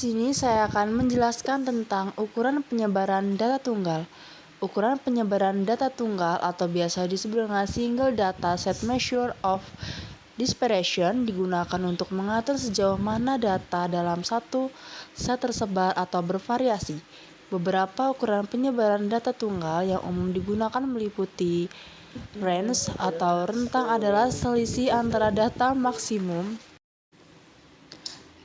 sini saya akan menjelaskan tentang ukuran penyebaran data tunggal. Ukuran penyebaran data tunggal atau biasa disebut dengan single data set measure of dispersion digunakan untuk mengatur sejauh mana data dalam satu set tersebar atau bervariasi. Beberapa ukuran penyebaran data tunggal yang umum digunakan meliputi range atau rentang adalah selisih antara data maksimum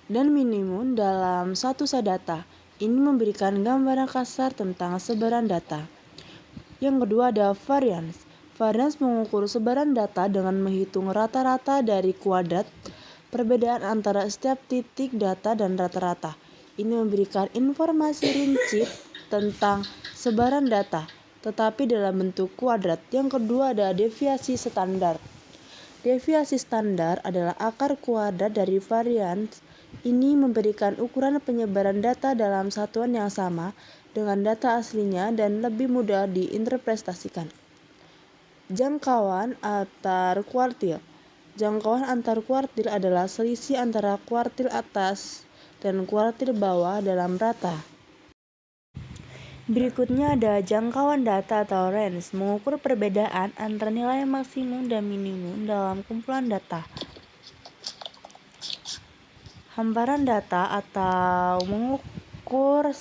dan minimum dalam satu set data. Ini memberikan gambaran kasar tentang sebaran data. Yang kedua ada variance. Variance mengukur sebaran data dengan menghitung rata-rata dari kuadrat perbedaan antara setiap titik data dan rata-rata. Ini memberikan informasi rinci tentang sebaran data, tetapi dalam bentuk kuadrat. Yang kedua ada deviasi standar. Deviasi standar adalah akar kuadrat dari variance. Ini memberikan ukuran penyebaran data dalam satuan yang sama dengan data aslinya dan lebih mudah diinterpretasikan. Jangkauan antar kuartil. Jangkauan antar kuartil adalah selisih antara kuartil atas dan kuartil bawah dalam rata. Berikutnya ada jangkauan data atau range, mengukur perbedaan antara nilai maksimum dan minimum dalam kumpulan data. Hamparan data atau mengukur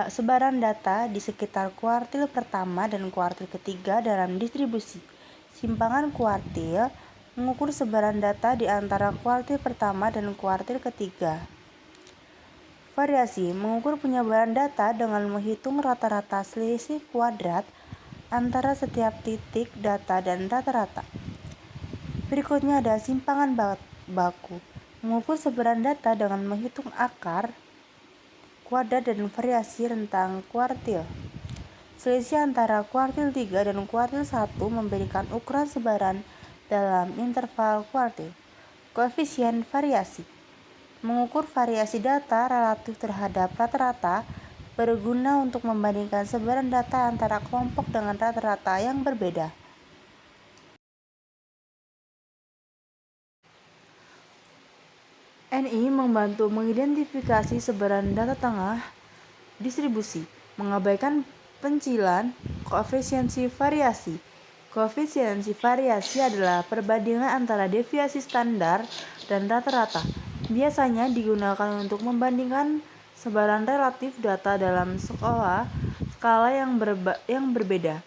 sebaran data di sekitar kuartil pertama dan kuartil ketiga dalam distribusi. Simpangan kuartil mengukur sebaran data di antara kuartil pertama dan kuartil ketiga. Variasi mengukur penyebaran data dengan menghitung rata-rata selisih kuadrat antara setiap titik data dan rata-rata. Berikutnya ada simpangan baku, mengukur sebaran data dengan menghitung akar kuadrat dan variasi rentang kuartil. Selisih antara kuartil 3 dan kuartil 1 memberikan ukuran sebaran dalam interval kuartil. Koefisien variasi mengukur variasi data relatif terhadap rata-rata, berguna untuk membandingkan sebaran data antara kelompok dengan rata-rata yang berbeda. NI membantu mengidentifikasi sebaran data tengah distribusi, mengabaikan pencilan koefisiensi variasi. Koefisiensi variasi adalah perbandingan antara deviasi standar dan rata-rata. Biasanya digunakan untuk membandingkan sebaran relatif data dalam skala yang berbeda.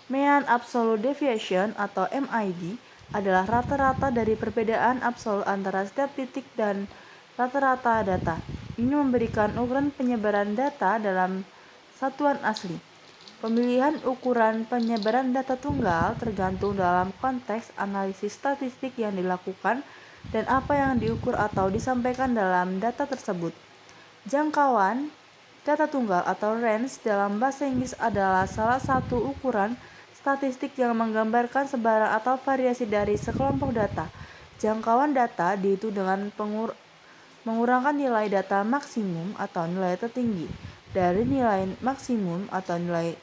Mean Absolute Deviation atau MID adalah rata-rata dari perbedaan absolut antara setiap titik dan rata-rata data. Ini memberikan ukuran penyebaran data dalam satuan asli. Pemilihan ukuran penyebaran data tunggal tergantung dalam konteks analisis statistik yang dilakukan dan apa yang diukur atau disampaikan dalam data tersebut. Jangkauan data tunggal atau range dalam bahasa Inggris adalah salah satu ukuran statistik yang menggambarkan sebaran atau variasi dari sekelompok data. Jangkauan data dihitung dengan mengurangkan nilai data maksimum atau nilai tertinggi dari nilai maksimum atau nilai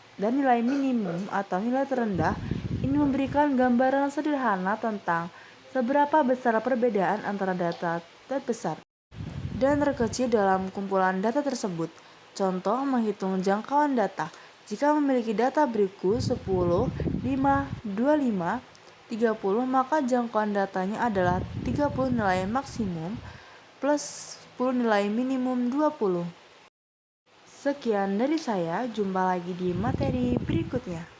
minimum atau nilai terendah. Ini memberikan gambaran sederhana tentang seberapa besar perbedaan antara data terbesar dan terkecil dalam kumpulan data tersebut. Contoh menghitung jangkauan data. Jika memiliki data berikut 10, 5, 25, 30, maka jangkauan datanya adalah 30 nilai maksimum plus 10 nilai minimum 20. Sekian dari saya, jumpa lagi di materi berikutnya.